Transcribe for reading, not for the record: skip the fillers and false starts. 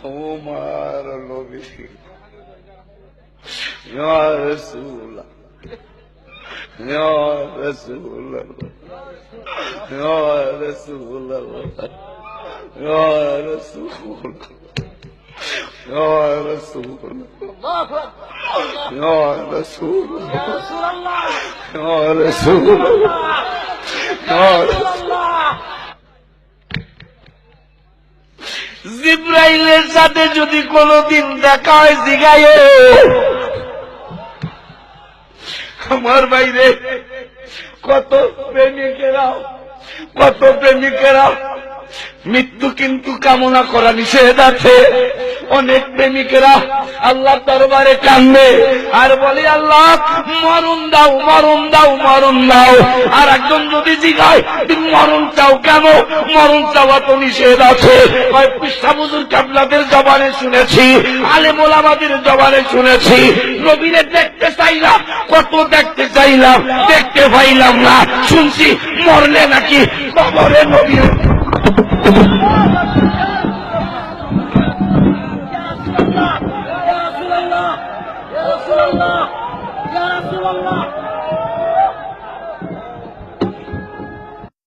আমার নবী ইয়া রাসূলুল্লাহ ইয়া রাসূলুল্লাহ ইয়া রাসূলুল্লাহ ইয়া রাসূলুল্লাহ ইয়া রাসূলুল্লাহ ইয়া রাসূলুল্লাহ ইয়া রাসূলুল্লাহ ইয়া রাসূলুল্লাহ। জিবরাইলের সাথে যদি কোনদিন দেখা হয় জিগায় আমার বাইরে কত প্রেমিকেরা মৃত্যু কিন্তু কামনা করা নিষেধ আছে। অনেক প্রেমিকেরা আল্লাহ দরবারে কান্দে আর বলে আল্লাহ মরণ দাও মরণ দাও মরণ দাও। আর একজন যদি জিগায় তুমি মরণ চাও কেন? মরণ চাওয়া তো নিষেধ আছে। হুজুর কাবলাদের জবানে শুনেছি, আলেম ওলামাদের জবানে শুনেছি। নবীরে দেখতে চাইলাম, কত দেখতে চাইলাম, দেখতে পাইলাম না। শুনছি মরলে নাকি কবরে নবী। Ya Rasulullah, Ya Rasulullah, Ya Rasulullah.